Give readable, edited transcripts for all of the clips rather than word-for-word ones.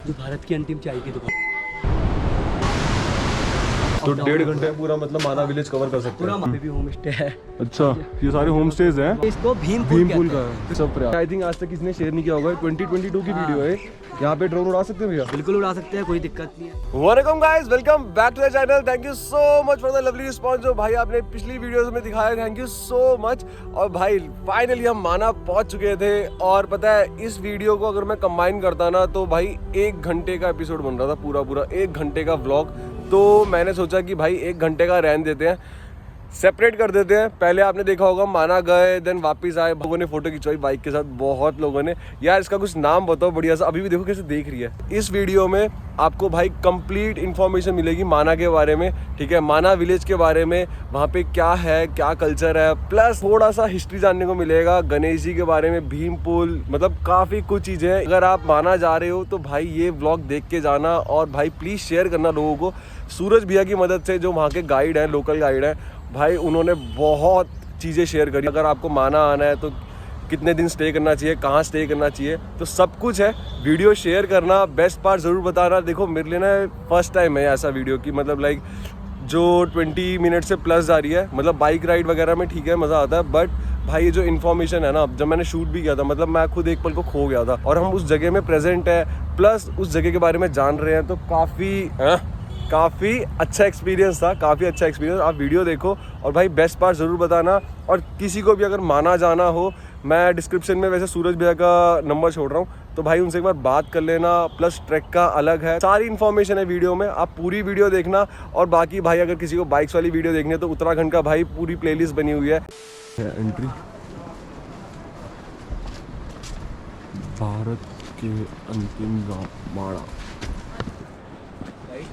जो भारत की अंतिम चाय की दुकान। तो 1.5 घंटे में पूरा मतलब माना विलेज कवर कर सकते पूरा हैं। वहाँ पे भी होम स्टे है। अच्छा, ये सारे होम स्टेज हैं। इसको भीमपुल का है सब प्रयास। आई थिंक आज तक किसी ने शेयर नहीं किया होगा। 2022 की वीडियो है। यहाँ पे ड्रोन उड़ा सकते हैं भैया? बिल्कुल उड़ा सकते हैं, कोई दिक्कत नहीं है। Welcome guys, welcome back to the channel. Thank you so much for the lovely response जो भाई आपने पिछली वीडियोस में दिखाया। Thank you so much. और भाई फाइनली हम माना पहुंच चुके थे। और पता है इस वीडियो को अगर मैं कंबाइन करता ना तो भाई 1 घंटे का एपिसोड बन रहा था, पूरा 1 घंटे का व्लॉग। तो मैंने सोचा कि भाई 1 घंटे का रहने देते हैं, सेपरेट कर देते हैं। पहले आपने देखा होगा माना गए, देन वापस आए, लोगों ने फोटो खिंचवाई बाइक के साथ, बहुत लोगों ने। यार इसका कुछ नाम बताओ बढ़िया सा। अभी भी देखो कैसे देख रही है। इस वीडियो में आपको भाई कंप्लीट इन्फॉर्मेशन मिलेगी माना के बारे में, ठीक है, माना विलेज के बारे में, वहाँ पे क्या है, क्या कल्चर है, प्लस थोड़ा सा हिस्ट्री जानने को मिलेगा, गणेश जी के बारे में, भीमपुल, मतलब काफ़ी कुछ चीज़ें हैं। अगर आप माना जा रहे हो तो भाई ये व्लॉग देख के जाना। और भाई प्लीज़ शेयर करना लोगों को। सूरज भैया की मदद से, जो वहाँ के गाइड हैं, लोकल गाइड हैं, भाई उन्होंने बहुत चीज़ें शेयर करी। अगर आपको माना आना है तो कितने दिन स्टे करना चाहिए, कहाँ स्टे करना चाहिए, तो सब कुछ है। वीडियो शेयर करना, बेस्ट पार्ट ज़रूर बताना। देखो मेरे लिए ना फर्स्ट टाइम है ऐसा वीडियो की, मतलब लाइक जो 20 मिनट से प्लस जा रही है। मतलब बाइक राइड वगैरह में ठीक है, मज़ा आता है, बट भाई ये जो इन्फॉर्मेशन है ना, जब मैंने शूट भी किया था, मतलब मैं खुद एक पल को खो गया था। और हम उस जगह में प्रेजेंट है, प्लस उस जगह के बारे में जान रहे हैं, तो काफ़ी अच्छा एक्सपीरियंस था, काफ़ी अच्छा एक्सपीरियंस। आप वीडियो देखो और भाई बेस्ट पार्ट ज़रूर बताना। और किसी को भी अगर माना जाना हो, मैं डिस्क्रिप्शन में वैसे सूरज भैया का नंबर छोड़ रहा हूँ, तो भाई उनसे एक बार बात कर लेना। प्लस ट्रैक का अलग है, सारी इन्फॉर्मेशन है वीडियो में, आप पूरी वीडियो देखना। और बाकी भाई अगर किसी को बाइक्स वाली वीडियो देखनी है तो उत्तराखंड का भाई पूरी प्लेलिस्ट बनी हुई है। एंट्री भारत के अंतिम माणा।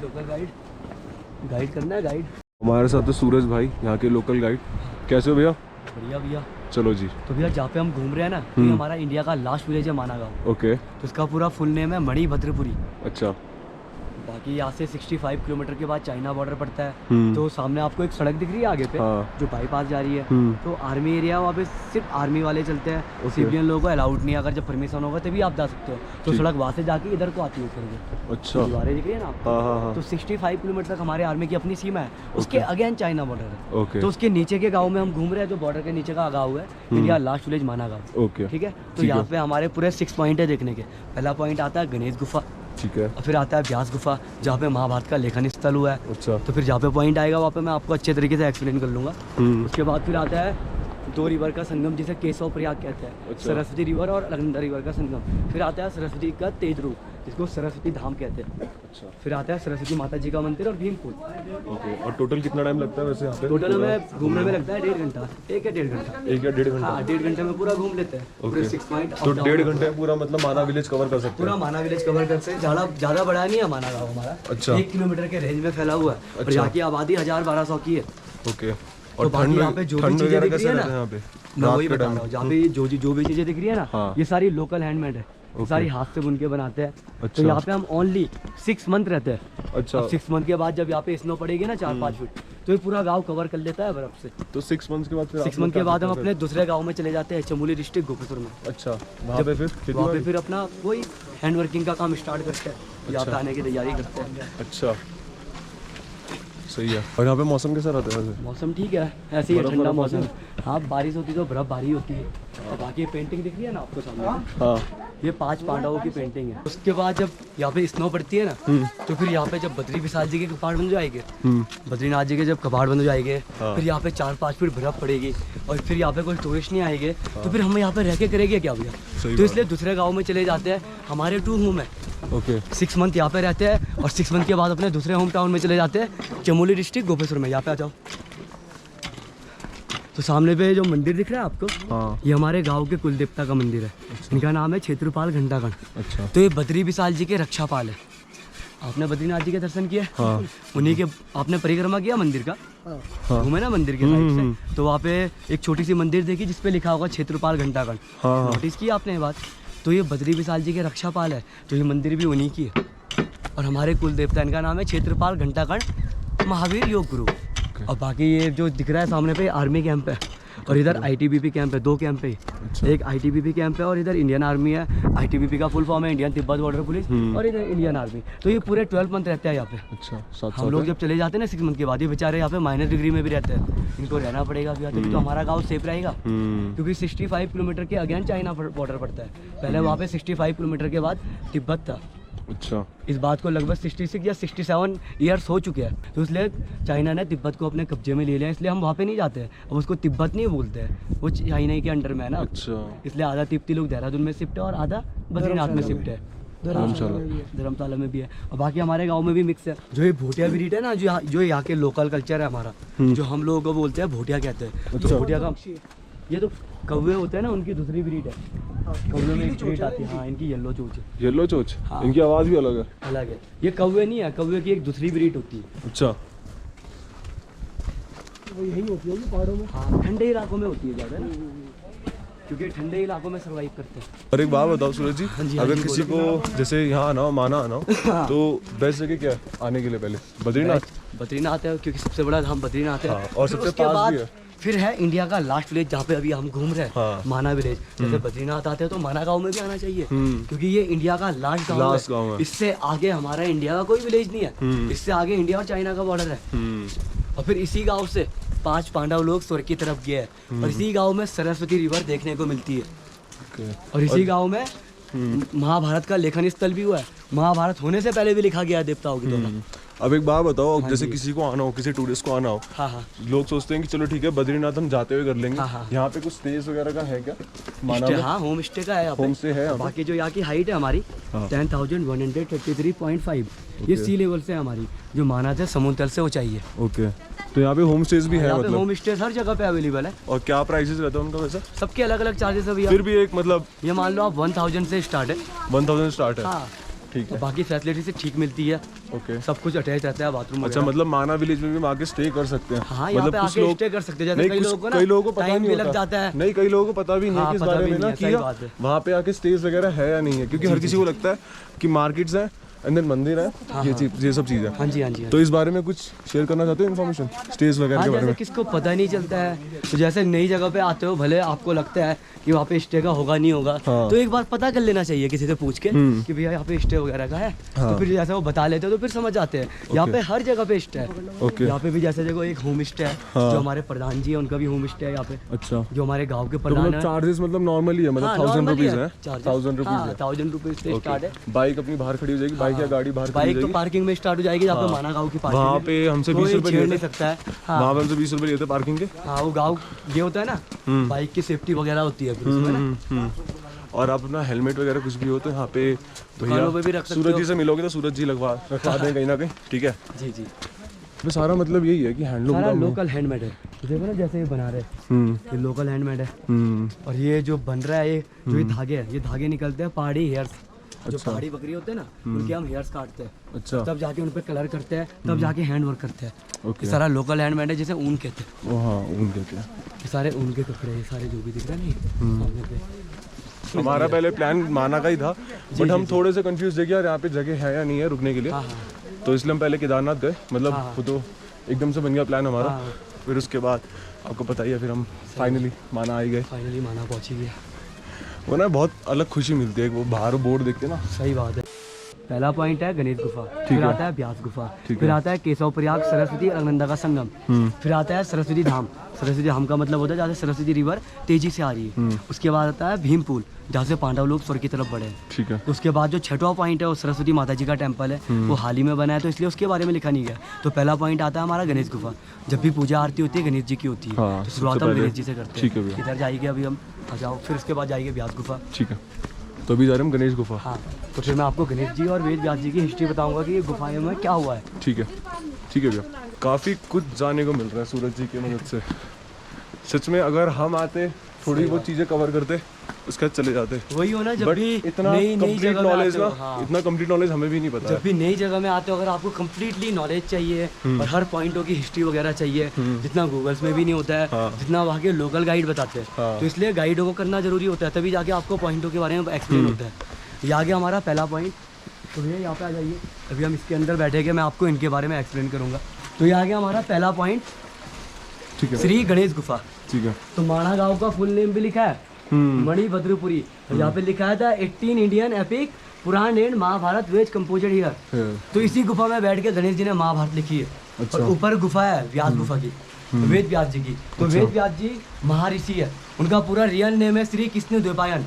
लोकल गाइड करना है, गाइड हमारे साथ तो सूरज भाई, यहाँ के लोकल गाइड। कैसे हो भैया? बढ़िया भैया। चलो जी। तो भैया जहाँ पे हम घूम रहे हैं ना, ये हमारा इंडिया का लास्ट विलेज है माना गाँव। ओके। तो इसका पूरा फुल नेम है मणिभद्रपुरी। अच्छा। बाकी यहाँ से 65 किलोमीटर के बाद चाइना बॉर्डर पड़ता है। तो सामने आपको एक सड़क दिख रही है आगे पे, जो बाईपास जा रही है। तो आर्मी एरिया, वहाँ पे सिर्फ आर्मी वाले चलते हैं। सिविलियन लोगों को अलाउड नहीं है। अगर जब परमिशन होगा तभी आप जा सकते हो। तो सड़क वहाँ से जाके इधर को आती है फिर। अच्छा। दीवारें दिख रही है ना आपको? तो 65 किलोमीटर तक हमारे आर्मी की अपनी सीमा है। उसके अगेन चाइना बॉर्डर है। तो उसके नीचे के गाँव में हम घूम रहे हैं, जो बॉर्डर के नीचे का गाँव है, इंडिया लास्ट विलेज माना गाँव। ठीक है। तो यहाँ पे हमारे पूरे 6 पॉइंट है देखने के। पहला पॉइंट आता है गणेश गुफा, ठीक है। और फिर आता है व्यास गुफा, जहाँ पे महाभारत का लेखन स्थल हुआ है। अच्छा। तो फिर जहाँ पे पॉइंट आएगा वहाँ पे मैं आपको अच्छे तरीके से एक्सप्लेन कर लूँगा। उसके बाद फिर आता है 2 रिवर का संगम, जिसे केशव प्रयाग कहते हैं। अच्छा। सरस्वती रिवर और अलकनंदा रिवर का संगम। फिर आता है सरस्वती का तेज रूप, जिसको सरस्वती धाम कहते हैं। अच्छा। फिर आता है सरस्वती माता जी का मंदिर और भीमपुल। ओके। और टोटल कितना टाइम लगता है वैसे यहाँ पे? टोटल हमें घूमने में लगता है 1.5 घंटा। 1 या 1.5 घंटा। 1 या 1.5 घंटा? हाँ, 1.5 घंटे में पूरा घूम लेते हैं। पूरे 6 पॉइंट। तो 1.5 घंटे में पूरा मतलब माना विलेज कवर कर सकते हैं? पूरा माना विलेज कवर कर सकते हैं। ज़्यादा बड़ा नहीं है माना गाँव हमारा। अच्छा। 1 किलोमीटर के रेंज में फैला हुआ है। और यहाँ की आबादी 1000-1200 की है। ओके। और बाकी यहाँ पे जो भी चीजें दिख रही है ना, मैं वही बता रहा हूँ, जहाँ पे जो भी चीजें दिख रही है ना, ये सारी लोकल हैंडमेड है। सारी हाथ से बुन के बनाते हैं। अच्छा। तो यहाँ पे हम ओनली 6 मंथ रहते हैं। अच्छा। 6 मंथ के बाद जब यहाँ पे स्नो पड़ेगी ना 4-5 फीट, तो ये पूरा गांव कवर कर लेता है बर्फ से। तो 6 मंथ के बाद फिर 6 मंथ के बाद हम अपने दूसरे गांव में चले जाते हैं, चमोली डिस्ट्रिक्ट गोपेश्वर में। अच्छा। वहाँ पे फिर अपना कोई हैंड वर्किंग का काम स्टार्ट करते हैं। यहाँ पे आने की तैयारी करते हैं। अच्छा, सही है। और यहाँ पे मौसम कैसा रहता है? मौसम ठीक है, ऐसे ही ठंडा मौसम। हाँ, बारिश होती है तो बर्फबारी होती है। और बाकी ये पेंटिंग दिख रही है ना आपको सामने? हाँ। ये 5 पांडवों की पेंटिंग है। उसके बाद जब यहाँ पे स्नो पड़ती है ना, तो फिर यहाँ पे जब बद्री विशाल जी के कपाट बन जाएंगे, बद्रीनाथ जी के जब कपाट बन जाएंगे, फिर यहाँ पे 4-5 फीट बर्फ पड़ेगी। और फिर यहाँ पे कोई टूरिस्ट नहीं आएंगे, तो फिर हम यहाँ पे रह के करेंगे क्या भैया? तो इसलिए दूसरे गाँव में चले जाते हैं। हमारे 2 होम है। ओके। 6 मंथ यहाँ पे रहते हैं और 6 मंथ के बाद अपने दूसरे होम टाउन में चले जाते हैं, चमोली डिस्ट्रिक्ट गोपेश्वर में। यहाँ पे आ जाओ। तो सामने पे जो मंदिर दिख रहा है आपको, ये हमारे गांव के कुल देवता का मंदिर है। इनका नाम है क्षेत्रपाल घंटागण। अच्छा। तो ये बद्री विशाल जी के रक्षापाल है। आपने बद्रीनाथ जी के दर्शन किए? उन्हीं के आपने परिक्रमा किया मंदिर का? घूमे ना मंदिर के साइड से, तो वहाँ पे एक छोटी सी मंदिर देखी जिसपे लिखा होगा क्षेत्रपाल घंटागण। नोटिस किया आपने ये बात? तो ये बद्री विशाल जी के रक्षापाल है। तो ये मंदिर भी उन्हीं की है। और हमारे कुल देवता, इनका नाम है क्षेत्रपाल घंटागण महावीर योग गुरु। और बाकी ये जो दिख रहा है सामने पे आर्मी कैंप है। और इधर ITBP कैंप है, 2 कैंप है। एक ITBP कैंप है और इधर इंडियन आर्मी है। ITBP का फुल फॉर्म है इंडियन तिब्बत बॉर्डर पुलिस, और इधर इंडियन आर्मी। तो ये पूरे 12 मंथ रहते हैं यहाँ पे। अच्छा, हम लोग जब चले जाते हैं ना 6 मंथ के बाद, ये बेचारे यहाँ पे माइनस डिग्री में भी रहते हैं, इनको रहना पड़ेगा अभी, तभी तो हमारा गाँव सेफ रहेगा। क्योंकि 65 किलोमीटर के अगेन चाइना बॉर्डर पड़ता है। पहले वहाँ पे 65 किलोमीटर के बाद तिब्बत था। अच्छा, इस बात को लगभग 66 या 67 ईयर्स हो चुके हैं, तो इसलिए चाइना ने तिब्बत को अपने कब्जे में ले लिया, इसलिए हम वहाँ पे नहीं जाते हैं। अब उसको तिब्बत नहीं बोलते हैं, वो चाइना के अंडर में है ना। अच्छा, इसलिए आधा तिब्बती लोग देहरादून में शिफ्ट है और आधा बद्रीनाथ में शिफ्ट है, धर्मशाला में भी है, और बाकी हमारे गांव में भी मिक्स है। जो ये भोटिया ब्रीड है ना, जो यहाँ के लोकल कल्चर है हमारा, जो हम लोगों को बोलते हैं भोटिया कहते हैं। तो भोटिया का ये तो कौवे होते हैं ना, उनकी दूसरी ब्रीड है। कौवे में एक ब्रीड आती है, हाँ, इनकी येलो चोच है। येलो चोच, इनकी आवाज़ भी अलग है। अलग है, ये कौवे नहीं है, कौवे की एक दूसरी ब्रीड होती है। अच्छा, वो यही होती है पहाड़ों में, हाँ, ठंडे इलाकों में होती है ज़्यादा ना, क्योंकि ठंडे इलाकों में सर्वाइव करते हैं। और एक बात बताओ सूरज जी, अगर किसी को जैसे यहाँ आना हो, माना आना हो, तो बेस्ट जगह क्या है आने के लिए? पहले बद्रीनाथ है, क्योंकि सबसे बड़ा धाम बद्रीनाथ है। और सबसे पास भी है। फिर है इंडिया का लास्ट विलेज जहाँ पे अभी हम घूम रहे हैं, माना विलेज। जैसे बद्रीनाथ आते हैं तो माना गांव में भी आना चाहिए, क्योंकि ये इंडिया का लास्ट गांव है। इससे आगे हमारा इंडिया का कोई विलेज नहीं है, इससे आगे इंडिया और चाइना का बॉर्डर है। और फिर इसी गांव से 5 पांडव लोग स्वर्ग की तरफ गए हैं, और इसी गांव में सरस्वती रिवर देखने को मिलती है। और इसी गांव में महाभारत का लेखन स्थल भी हुआ है। महाभारत होने से पहले भी लिखा गया है देवताओं की द्वारा। अब एक बात बताओ, जैसे किसी को आना हो, किसी टूरिस्ट को आना हो, लोग सोचते हैं कि चलो ठीक है बद्रीनाथ हम जाते हुए कर लेंगे। यहाँ पे कुछ स्टेज वगैरह का है क्या? हाँ, होम स्टे का है, होम स्टे है। बाकी जो यहाँ की हाइट है हमारी 10,133.5, ये सी लेवल से हमारी, जो माना था समुद्र तल से ऊंचाई है। ओके, तो यहाँ पे होम स्टेज भी है? मतलब होम स्टे हर जगह पे अवेलेबल है। और क्या प्राइसेस रहता है उनका वैसे? सबके अलग अलग चार्जेस है भैया। फिर भी एक मतलब ये मान लो आप 1000 से स्टार्ट है। 1000 स्टार्ट है? हाँ, ठीक है। बाकी फैसिलिटी से ठीक मिलती है। ओके, सब कुछ अटैच रहता है, बाथरूम। अच्छा, मतलब माना विलेज में भी आके स्टे कर सकते हैं? हाँ, यहाँ पे आके स्टे कर सकते हैं। जैसे कई लोगों को पता नहीं लग जाता है। नहीं, कई लोगों को पता भी नहीं है कि इस बारे में ना कि वहाँ पे आके स्टेज वगैरह है या नहीं है, क्योंकि हर किसी को लगता है कि मार्केट्स हैं, अंदर मंदिर है, ये सब चीज़ है। हाँ जी, हाँ जी। तो इस बारे में कुछ शेयर करना चाहते हो इन्फॉर्मेशन स्टेज वगैरह के बारे में? किसको पता नहीं चलता है, तो जैसे नई जगह पे आते हो, भले आपको लगता है कि वहाँ पे स्टे का होगा नहीं होगा, तो एक बार पता कर लेना चाहिए किसी से पूछ के कि भैया यहाँ पे स्टे वगैरह का है। तो फिर जैसे वो बता लेते हो तो फिर समझ जाते हैं। यहाँ पे हर जगह पे स्टे है। यहाँ पे भी जैसे देखो एक होम स्टे है, जो हमारे प्रधान जी है, उनका भी होम स्टे है यहाँ पे। अच्छा, जो हमारे गाँव के प्रधान है। चार्जेस मतलब नॉर्मली है, मतलब 1000 रुपीज है? 1000 रुपीज से स्टार्ट है। बाइक अपनी बाहर खड़ी हो जाएगी? बाइक या गाड़ी बाहर? बाइक तो पार्किंग में स्टार्ट हो जाएगी, जहाँ पे माना गाँव की पार्किंग। वहाँ पे हमसे 20 रुपए नहीं सकता है। वहाँ पे हमसे 20 रुपए लेते हैं पार्किंग के। हाँ, वो गाँव ये होता है ना, बाइक की सेफ्टी वगैरह होती है। और आप अपना हेलमेट वगैरह कुछ भी हो तो यहाँ पे भैया सूरज जी से मिलोगे तो सूरज जी रखवा दें कहीं ना कहीं, ठीक है? जी जी। तो सारा मतलब यही है कि हैंडलूम सारा लोकल हैंडमेड है। देखो ना, जैसे ये बना रहे हैं, ये लोकल हैंडमेड है। और ये जो बन रहा है, ये जो ये धागे हैं, ये धागे निकलते हैं पहाड़ी हेयर्स। जो पहाड़ी बकरी होते हैं ना, उनके हम हेयर्स काटते हैं। अच्छा, तब जाके उन पे कलर करते हैं, तब जाके हैंड वर्क करते हैं। ये सारा लोकल हैंडमेड है, जिसे ऊन कहते हैं। हाँ, ऊन कहते हैं। ये सारे ऊन के कपड़े, ये सारे जो भी दिख रहे हैं सामने पे। हमारा पहले प्लान माना का ही था, बट हम थोड़े से कंफ्यूज थे कि यार यहाँ पे जगह है या नहीं है रुकने के लिए। तो इसलिए हम पहले केदारनाथ गए, मतलब वो तो एकदम से बन गया प्लान हमारा। फिर उसके बाद आपको पता ही है, फिर हम फाइनली माना आ ही गए। फाइनली माना पहुँच ही गया। वो ना बहुत अलग खुशी मिलती है, वो बाहर बोर्ड देखते ना। सही बात है। पहला पॉइंट है गणेश गुफा, फिर आता है ब्यास गुफा, फिर आता है केशव प्रयाग सरस्वती अलकनंदा का संगम, फिर आता है सरस्वती धाम। सरस्वती धाम का मतलब होता है जहाँ से सरस्वती रिवर तेजी से आ रही है। उसके बाद आता है भीम पुल, जहाँ से पांडव लोग स्वर्ग की तरफ बढ़े। ठीक है। उसके बाद जो छठवां पॉइंट है वो सरस्वती माता जी का टेम्पल है, वो हाल ही में बना है, तो इसलिए उसके बारे में लिखा नहीं गया। तो पहला पॉइंट आता है हमारा गणेश गुफा। जब भी पूजा आरती होती है गणेश जी की होती है, तो शुरुआत हम गणेश जी से करते हैं। इधर जाएंगे अभी हम, आ जाओ। फिर उसके बाद जाएंगे ब्यास गुफा। ठीक है, तो अभी जा रहे हैं हम गणेश गुफा। हाँ, तो फिर मैं आपको गणेश जी और वेद व्यास जी की हिस्ट्री बताऊंगा कि ये गुफाएं में क्या हुआ है। ठीक है, ठीक है भैया। काफ़ी कुछ जानने को मिल रहा है सूरज जी की मदद से। सच में अगर हम आते, थोड़ी बहुत चीज़ें कवर करते, उसके बाद चले जाते। वही हो ना, जब भी इतना कंप्लीट नॉलेज ना, इतना कंप्लीट नॉलेज हमें भी नहीं पता। जब भी नई जगह में आते हो, अगर आपको कंप्लीटली नॉलेज चाहिए और हर पॉइंटों की हिस्ट्री वगैरह चाहिए, जितना गूगल्स में भी नहीं होता है, जितना वहाँ के लोकल गाइड बताते हैं, तो इसलिए गाइडों को करना जरूरी होता है, तभी जाके आपको पॉइंटों के बारे में एक्सप्लेन होता है। ये आ गया हमारा पहला पॉइंट। तो भैया यहाँ पे आ जाइए, अभी हम इसके अंदर बैठे के मैं आपको इनके बारे में एक्सप्लेन करूँगा। तो ये आ गया हमारा पहला पॉइंट, ठीक है। श्री गणेश गुफा। ठीक है। तो माणा गांव का फुल नेम भी लिखा है मणिभद्रपुरी। और यहाँ पे लिखा था 18 Indian epic Purana and Mahabharata was composer here. तो इसी गुफा में बैठ के गणेश जी ने महाभारत लिखी है। अच्छा। और ऊपर गुफा है व्यास गुफा की, वेद व्यास जी की। तो वेद व्यास जी महर्षि है, उनका पूरा रियल नेम है श्री कृष्ण द्वैपायन।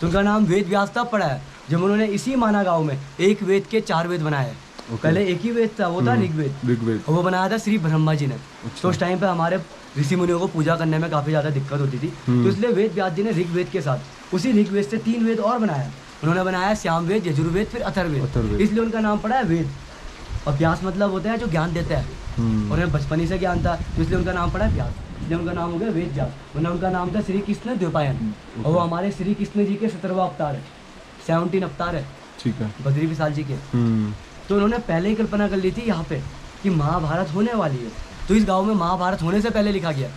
तो उनका नाम वेद व्यास तब पड़ा है जब उन्होंने इसी माना गांव में एक वेद के 4 वेद बनाए। पहले एक ही वेद था, वो था ऋग्वेद, और वो बनाया था श्री ब्रह्मा जी ने। तो उस टाइम पे हमारे ऋषि मुनियों को पूजा करने में काफी ज्यादा दिक्कत होती थी, तो इसलिए वेद व्यास जी ने ऋग्वेद के साथ उसी ऋग्वेद से 3 वेद और बनाया। उन्होंने बनाया श्याम वेद, यजुर्वेद, फिर अथर्ववेद, इसलिए उनका नाम पड़ा है वेद। और व्यास मतलब होता है जो ज्ञान देता है, और उन्हें बचपन ही से ज्ञान था, तो इसलिए उनका नाम पड़ा है व्यास, इसलिए उनका नाम हो गया वेद व्यास। वरना उनका नाम था श्री कृष्ण द्वैपायन। और वो हमारे श्री कृष्ण जी के 17वां अवतार है, 17 अवतार है, ठीक है, बद्री विशाल जी के। तो उन्होंने पहले ही कल्पना कर ली थी यहाँ पे कि महाभारत होने वाली है, तो इस गांव में महाभारत होने से पहले लिखा गया।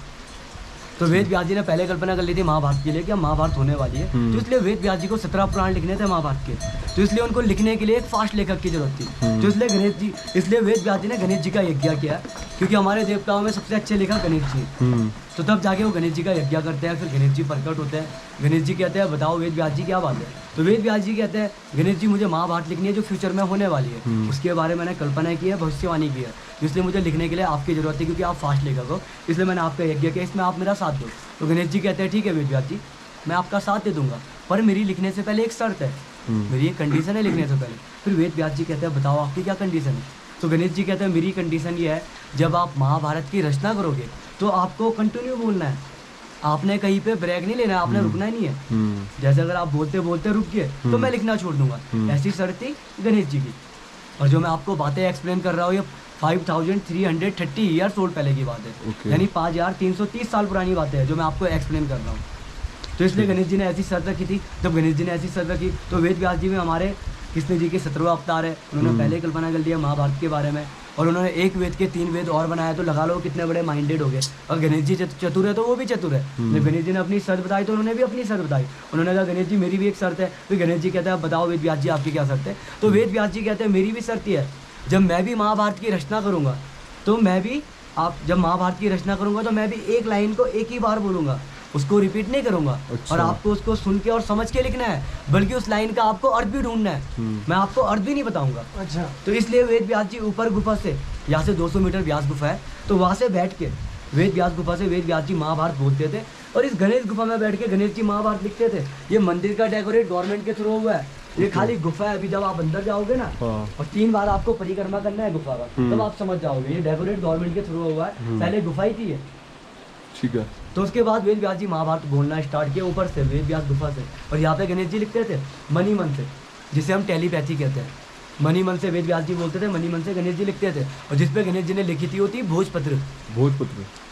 तो वेद व्यास जी ने पहले कल्पना कर ली थी महाभारत के लिए कि महाभारत होने वाली है, तो इसलिए वेद व्यास जी को 17 पुराण लिखने थे महाभारत के, तो इसलिए उनको लिखने के लिए एक फास्ट लेखक की जरूरत थी। तो इसलिए वेद व्यास जी ने गणेश जी का यज्ञ किया, क्योंकि हमारे देवताओं में सबसे अच्छे लेखक गणेश जी। तो तब जाके वो गणेश जी का यज्ञ करते हैं, फिर गणेश जी प्रकट होते हैं। गणेश जी कहते हैं बताओ वेद व्यास जी क्या बात है। तो वेद व्यास जी कहते हैं गणेश जी मुझे महाभारत लिखनी है जो फ्यूचर में होने वाली है, उसके बारे में मैंने कल्पना की है, भविष्यवाणी की है, इसलिए मुझे लिखने के लिए आपकी जरूरत है, क्योंकि आप फास्ट लेखक हो, इसलिए मैंने आपका यज्ञ किया, इसमें आप मेरा साथ दो। तो गणेश जी कहते हैं ठीक है वेद व्यास जी, मैं आपका साथ दे दूंगा, पर मेरी लिखने से पहले एक शर्त है, मेरी एक कंडीशन है लिखने से पहले। फिर वेद व्यास जी कहते हैं बताओ आपकी क्या कंडीशन है। तो गणेश जी कहते हैं मेरी कंडीशन ये है, जब आप महाभारत की रचना करोगे तो आपको कंटिन्यू बोलना है, आपने कहीं पे ब्रेक नहीं लेना है, आपने रुकना ही नहीं है। जैसे अगर आप बोलते बोलते रुक गए तो मैं लिखना छोड़ दूंगा, ऐसी शर्त थी गणेश जी की। और जो मैं आपको बातें एक्सप्लेन कर रहा हूँ ये 5330 ईयर्स ओल्ड पहले की बात है, यानी 5330 साल पुरानी बातें हैं जो मैं आपको एक्सप्लेन कर रहा हूँ। तो इसलिए गणेश जी ने ऐसी शर्त रखी थी। जब गणेश जी ने ऐसी शर्त रखी तो वेद व्यास जी में हमारे कृष्ण जी के 17वां अवतार है, उन्होंने पहले कल्पना कर लिया महाभारत के बारे में, और उन्होंने एक वेद के 3 वेद और बनाया। तो लगा लो कितने बड़े माइंडेड हो गए। और गणेश जी चतुर है तो वो भी चतुर है। जब गणेश जी ने अपनी शर्त बताई तो उन्होंने भी अपनी शर्त बताई। उन्होंने कहा गणेश जी मेरी भी एक शर्त है। फिर गणेश जी कहते हैं बताओ वेद व्यास जी आपकी क्या शर्त है। तो वेद व्यास जी कहते हैं मेरी भी शर्त है, जब मैं भी महाभारत की रचना करूँगा तो मैं भी जब महाभारत की रचना करूँगा तो मैं भी एक लाइन को एक ही बार बोलूँगा, उसको रिपीट नहीं करूंगा। अच्छा। और आपको उसको सुन के और समझ के लिखना है, बल्कि उस लाइन का आपको अर्थ भी ढूंढना है, मैं आपको अर्थ भी नहीं बताऊंगा। अच्छा। तो इसलिए वेद व्यास जी ऊपर गुफा से, यहाँ से 200 मीटर व्यास गुफा है, तो वहाँ से बैठ के वेद व्यास गुफा से वेद व्यास जी महाभारत बोलते थे, और इस गणेश गुफा में बैठ के गणेश जी महाभारत लिखते थे। ये मंदिर का डेकोरेट गवर्नमेंट के थ्रू हुआ है, ये खाली गुफा है। अभी जब आप अंदर जाओगे ना और 3 बार आपको परिक्रमा करना है गुफा का, तब आप समझ जाओगे ये डेकोरेट गवर्नमेंट के थ्रू हुआ है, पहले गुफा ही थी ये। ठीक है। तो उसके बाद वेद व्यास जी महाभारत बोलना स्टार्ट किया ऊपर से वेद व्यास गुफा से, और यहाँ पे गणेश जी लिखते थे मनी मन से, जिसे हम टेलीपैथी कहते हैं। मनी मन से वेद व्यास जी बोलते थे, मनी मन से गणेश जी लिखते थे। और जिसपे गणेश जी ने लिखी थी होती भोजपत्र।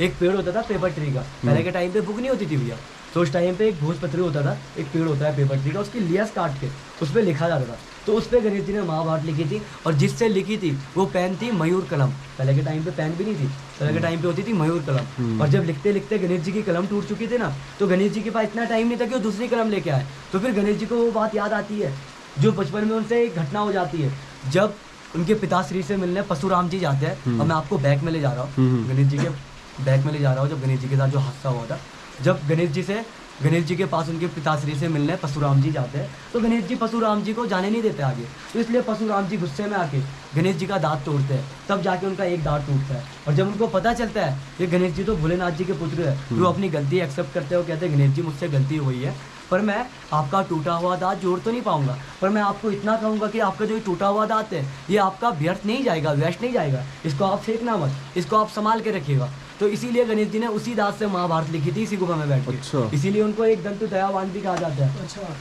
एक पेड़ होता था पेपर ट्री का, पहले के टाइम पे बुक नहीं होती थी भैया, तो उस टाइम पे एक भोजपत्र होता था, एक पेड़ होता है पेपर ट्री का, उसकी लियास काट के उस पर लिखा जाता था। तो उस पर गणेश जी ने महाभारत लिखी थी, और जिससे लिखी थी वो पेन थी मयूर कलम। पहले के टाइम पे पेन भी नहीं थी, पहले के टाइम पे होती थी मयूर कलम। और जब लिखते लिखते गणेश जी की कलम टूट चुकी थी ना, तो गणेश जी के पास इतना टाइम नहीं था कि वो दूसरी कलम लेके आए। तो फिर गणेश जी को वो बात याद आती है जो बचपन में उनसे एक घटना हो जाती है, जब उनके पिताश्री से मिलने परशुराम जी जाते हैं। और मैं आपको बैक में ले जा रहा हूँ, गणेश जी के बैक में ले जा रहा हूँ, जब गणेश जी के साथ जो हादसा हुआ था, जब गणेश जी के पास उनके पिताश्री से मिलने परशुराम जी जाते हैं, तो गणेश जी परशुराम जी को जाने नहीं देते आगे। तो इसलिए परशुराम जी गुस्से में आके गणेश जी का दांत तोड़ते हैं, तब जाके उनका एक दांत टूटता है। और जब उनको पता चलता है कि गणेश जी तो भोलेनाथ जी के पुत्र है, तो वो अपनी गलती एक्सेप्ट करते हो, कहते हैं गणेश जी मुझसे गलती हुई है, पर मैं आपका टूटा हुआ दांत जोड़ तो नहीं पाऊंगा, पर मैं आपको इतना कहूँगा कि आपका जो टूटा हुआ दांत है ये आपका व्यर्थ नहीं जाएगा, वेस्ट नहीं जाएगा, इसको आप फेंकना मत, इसको आप संभाल के रखिएगा। तो इसीलिए गणेश जी ने उसी दांत से महाभारत लिखी थी इसी गुफा में बैठ के। अच्छा। इसीलिए उनको एक दंतु दयावान भी कहा जाता है। अच्छा।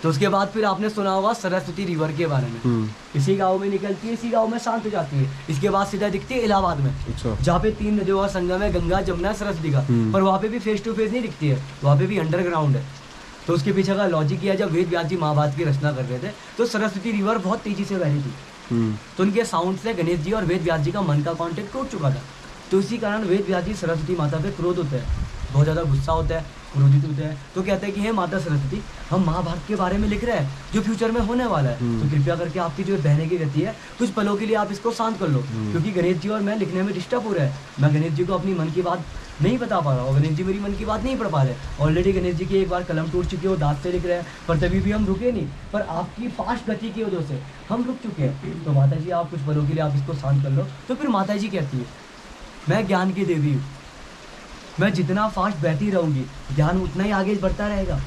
तो उसके बाद फिर आपने सुना होगा सरस्वती रिवर के बारे में, इसी गांव में निकलती है, इसी गांव में शांत हो जाती है, इसके बाद सीधा दिखती है इलाहाबाद में। अच्छा। जहाँ पे 3 नदियों का संगम है, गंगा जमुना सरस्वती का, पर वहाँ पे भी फेस टू फेस नहीं दिखती है, वहाँ पे भी अंडरग्राउंड है। तो उसके पीछे का लॉजिक किया, जब वेद व्यास जी महाभारत की रचना कर रहे थे तो सरस्वती रिवर बहुत तेजी से बहती थी, तो उनके साउंड से गणेश जी और वेद व्यास जी का मन का कॉन्टेक्ट टूट चुका था। तो इसी कारण वेद व्यास जी सरस्वती माता पे क्रोध होता है, बहुत ज़्यादा गुस्सा होता है, क्रोधित होते हैं तो कहते हैं कि हे माता सरस्वती, हम महाभारत के बारे में लिख रहे हैं जो फ्यूचर में होने वाला है, तो कृपया करके आपकी जो बहने की गति है कुछ पलों के लिए आप इसको शांत कर लो, क्योंकि गणेश जी और मैं लिखने में डिस्टर्ब हो रहा है। मैं गणेश जी को अपनी मन की बात नहीं बता पा रहा हूँ, गणेश जी मेरी मन की बात नहीं पढ़ पा रहे। ऑलरेडी गणेश जी की एक बार कलम टूट चुकी है, वो दांत से लिख रहे हैं, पर तभी भी हम रुके नहीं, पर आपकी फास्ट गति की वजह से हम रुक चुके हैं। तो माता जी आप कुछ पलों के लिए आप इसको शांत कर लो। तो फिर माता जी कहती है, मैं ज्ञान की देवी हूँ, मैं जितना फास्ट बहती रहूँगी ज्ञान उतना ही आगे बढ़ता रहेगा,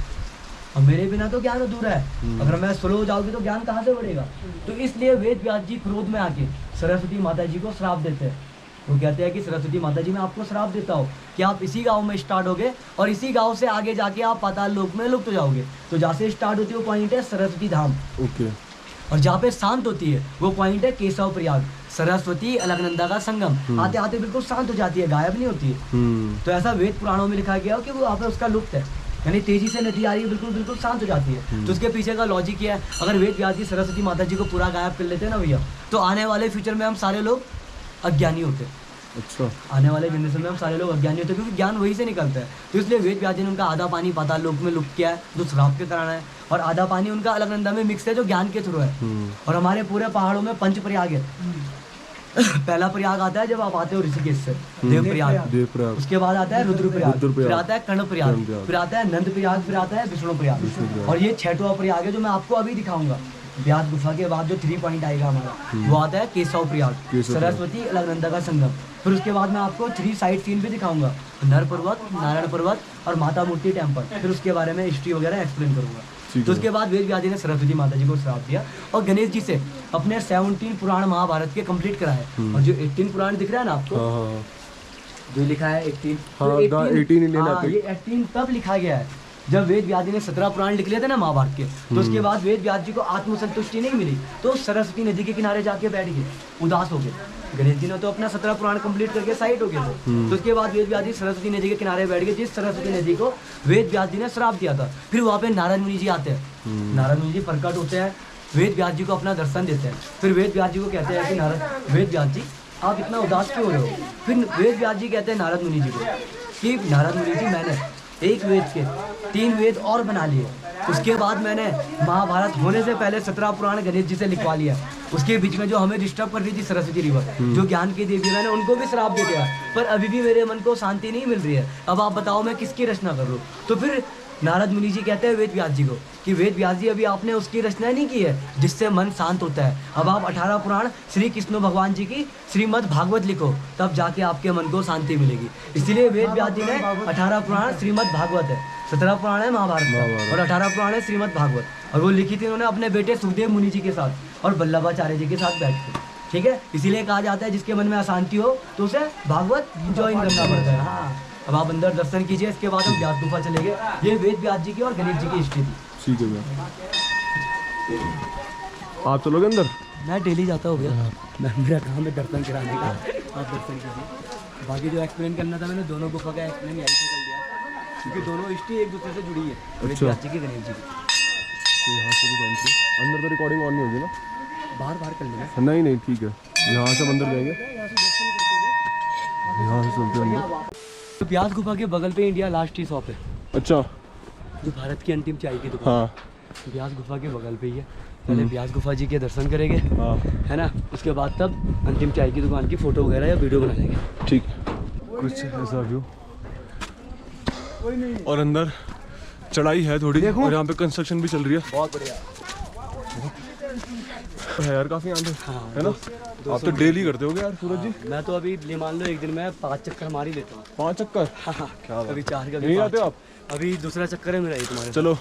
और मेरे बिना तो ज्ञान अधूरा है। अगर मैं स्लो हो जाऊँगी तो ज्ञान कहाँ से बढ़ेगा। तो इसलिए वेद व्यास जी क्रोध में आके सरस्वती माता जी को श्राप देते हैं। वो कहते हैं कि सरस्वती माता जी मैं आपको श्राप देता हूँ कि आप इसी गांव में स्टार्ट होगे और इसी गांव से आगे जाके आप पाताल लोक में लुप्त हो जाओगे। तो जहाँ से स्टार्ट होती है वो पॉइंट है सरस्वती धाम, ओके। और जहाँ पे शांत होती है वो पॉइंट है केशव प्रयाग, सरस्वती अलकनंदा का संगम। आते आते बिल्कुल शांत हो जाती है, गायब नहीं होती है। तो ऐसा वेद पुराणों में लिखा गया हो कि वो वहाँ पे उसका लुप्त है, यानी तेजी से नदी आ रही है, बिल्कुल बिल्कुल शांत हो जाती है। तो उसके पीछे का लॉजिक ये है, अगर वेद व्यास जी सरस्वती माता जी को पूरा गायब कर लेते हैं ना भैया, तो आने वाले फ्यूचर में हम सारे लोग अज्ञानी होते। अच्छा। आने वाले जनरेशन में हम सारे लोग अज्ञानी होते हैं, क्योंकि ज्ञान वही से निकलता है। तो इसलिए वेद व्यास जी ने उनका आधा पानी पाताल लोक में लुप्त किया है जो श्राप के कारण है, और आधा पानी उनका अलकनंदा में मिक्स है जो ज्ञान के थ्रू है। और हमारे पूरे पहाड़ों में 5 प्रयाग है। पहला प्रयाग आता है जब आप आते हो ऋषिकेश से, देव प्रयाग, उसके बाद आता है रुद्र प्रयाग, फिर आता है कर्ण प्रयाग, फिर आता है नंद प्रयाग, फिर आता है विष्णु प्रयाग, और ये 6वां प्रयाग है जो मैं आपको अभी दिखाऊंगा। व्यास गुफा के बाद जो 3 पॉइंट आएगा हमारा वो आता है केशव प्रयाग, सरस्वती अलकनंदा का संगम। फिर उसके बाद मैं आपको 3 साइड सीन भी दिखाऊंगा, नर पर्वत, नारायण पर्वत और माता मूर्ति टेम्पल। फिर उसके बारे में हिस्ट्री वगैरह एक्सप्लेन करूंगा। तो उसके बाद वेद व्यास जी ने सरस्वती माता जी को श्राप दिया और गणेश जी से अपने 17 पुराण महाभारत के कंप्लीट कराए। और जो 18 पुराण दिख रहा है ना आपको, जो लिखा है 18, ये 18 तब लिखा गया है जब वेद व्यास जी ने 17 पुराण लिख लिए थे ना महाभारत के। तो उसके बाद वेद व्यास जी को आत्मसंतुष्टि नहीं मिली, तो सरस्वती नदी के किनारे जाके बैठ गए, उदास हो गए। गणेश जी ने तो अपना 17 पुराण कंप्लीट करके साइड हो गए थे। तो उसके बाद वेद व्यास जी सरस्वती नदी के किनारे बैठ गए, जिस सरस्वती नदी को वेद व्यास जी ने श्राप दिया था। फिर वहाँ पे नारद मुनि जी आते हैं, नारद मुनि जी प्रकट होते हैं, वेद व्यास जी को अपना दर्शन देते हैं। फिर वेद व्यास जी को कहते हैं कि वेद व्यास जी आप इतना उदास क्यों हो रहे हो। फिर वेद व्यास जी कहते हैं नारद मुनि जी को कि नारद मुनि जी मैंने एक वेद के 3 वेद और बना लिए, उसके बाद मैंने महाभारत होने से पहले 17 पुराण गणेश जी से लिखवा लिया। उसके बीच में जो हमें डिस्टर्ब कर रही थी सरस्वती रिवर, जो ज्ञान की देवी, मैंने उनको भी श्राप दे दिया, पर अभी भी मेरे मन को शांति नहीं मिल रही है। अब आप बताओ मैं किसकी रचना करूँ। तो फिर नारद मुनि जी कहते हैं वेद व्यास जी को कि वेद व्यास जी अभी आपने उसकी रचना नहीं की है जिससे मन शांत होता है। अब आप 18 पुराण श्री कृष्ण भगवान जी की श्रीमद् भागवत लिखो, तब जाके आपके मन को शांति मिलेगी। इसलिए वेद व्यास जी ने 18 पुराण श्रीमद् भागवत है, 17 पुराण है महाभारत और 18 पुराण है श्रीमद् भागवत, और वो लिखी थी उन्होंने अपने बेटे सुखदेव मुनि जी के साथ और वल्लभाचार्य जी के साथ बैठ के। ठीक है, इसीलिए कहा जाता है जिसके मन में अशांति हो तो उसे भागवत ज्वाइन करना पड़ता है। हाँ, अब आप अंदर दर्शन कीजिए, इसके बाद हम व्यास गुफा चलेंगे। ये वेद व्यास जी की और गणेश जी की हिस्ट्री थी। ठीक है भैया, आप चलोगे अंदर? मैं डेली जाता हूँ भैया, मेरा काम है दर्शन कराने का, आप दर्शन कीजिए। बाकी जो एक्सप्लेन करना था मैंने दोनों गुफा का एक्सप्लेन यहीं से कर दिया, क्योंकि दोनों हिस्ट्री एक दूसरे से जुड़ी है, वेद व्यास जी की, गणेश जी की। यहाँ से भी अंदर तो रिकॉर्डिंग ऑन नहीं होगी ना? बाहर कर लेना। नहीं नहीं ठीक है, यहाँ से अंदर जाएंगे, यहाँ से चलते अंदर। तो व्यास गुफा के बगल पे इंडिया लास्ट टी शॉप है। अच्छा, जो भारत की अंतिम चाय की दुकान। हाँ, व्यास गुफा के बगल पे ही है। पहले व्यास गुफा जी के दर्शन करेंगे, हाँ, है ना, उसके बाद तब अंतिम चाय की दुकान की फोटो वगैरह या वीडियो बना लेंगे। ठीक, कुछ ऐसा व्यू। और अंदर चढ़ाई है थोड़ी, और यहाँ पे कंस्ट्रक्शन भी चल रही है। बहुत बढ़िया है यार, काफी आंधे है ना? आप तो डेली करते होगे यार सूरज जी। मैं तो अभी मान लो एक दिन में 5 चक्कर मार ही लेता हूँ। 5 चक्कर? क्या कभी 4 कभी नहीं आते आप? अभी दूसरा चक्कर है मेरा ये तुम्हारे। चलो,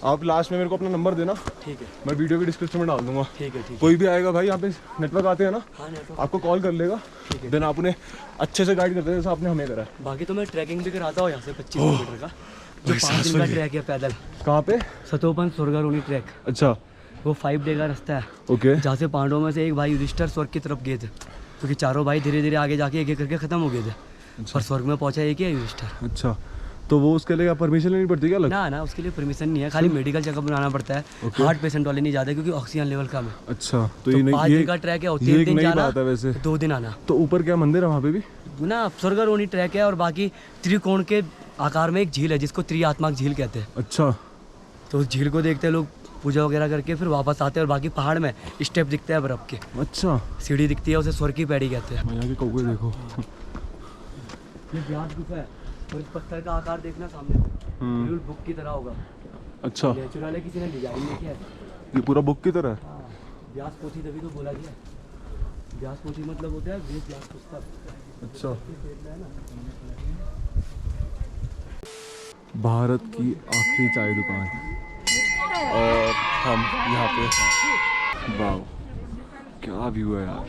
आप लास्ट में मेरे को अपना नंबर देना। ठीक है, मैं वीडियो के डिस्क्रिप्शन में डाल दूंगा। ठीक है, ठीक है। कोई भी आएगा भाई, यहाँ पे नेटवर्क आते हैं ना, हाँ, आपको कॉल कर लेगा, देन आप उन्हें अच्छे से गाइड करते हैं जैसा आपने हमें करा है। बाकी तो मैं ट्रैकिंग भी कराता हूँ यहाँ से 25 किलोमीटर का, जो 5 दिन का ट्रैक है पैदल। कहाँ पे? सतोपन स्वर्गारोहणी ट्रैक। अच्छा, वो 5 डे का रास्ता है। ओके। जहाँ से पांडवों में से एक भाई युधिष्ठिर स्वर्ग की तरफ गए थे, क्योंकि चारों भाई धीरे धीरे आगे जाके एक एक करके खत्म हो गए थे। पर स्वर्ग में पहुंचा एक ही है, युधिष्ठिर। अच्छा, तो वो उसके लिए परमिशन लेनी पड़ती है क्या? ना ना, उसके लिए परमिशन नहीं है, खाली मेडिकल चेकअप बनाना पड़ता है। हार्ट पेशेंट वाले नहीं जाते क्योंकि ऑक्सीजन लेवल कम है। अच्छा, तो ये 5 दिन का ट्रैक है, 3 दिन जाना, वैसे 2 दिन आना। तो ऊपर क्या मंदिर है वहाँ पे भी ना? स्वर्गारोहणी ट्रैक है, और बाकी त्रिकोण के आकार में एक झील है जिसको त्रिआत्माक झील कहते हैं। अच्छा। तो उस झील को देखते हैं लोग, पूजा वगैरह करके फिर वापस आते हैं। और बाकी पहाड़ में स्टेप दिखते हैं बर्फ के। अच्छा। सीढ़ी दिखती है, उसे स्वर्ग की पैड़ी कहते हैं। यहाँ के कौवे देखो। ये व्यास गुफा है और इस पत्थर का आकार देखना सामने बिल्कुल बुक की तरह होगा। अच्छा। नेचुरल है, किसी ने डिजाइन नहीं किया है। ये पूरा बुक की तरह है। हाँ, व्यास पोथी तभी तो बोला गया। व्यास पोथी मतलब होता है वेद व्यास पुस्तक। अच्छा। भारत की आखिरी चाय दुकान और हम यहाँ पे। वाह, क्या व्यू है यार।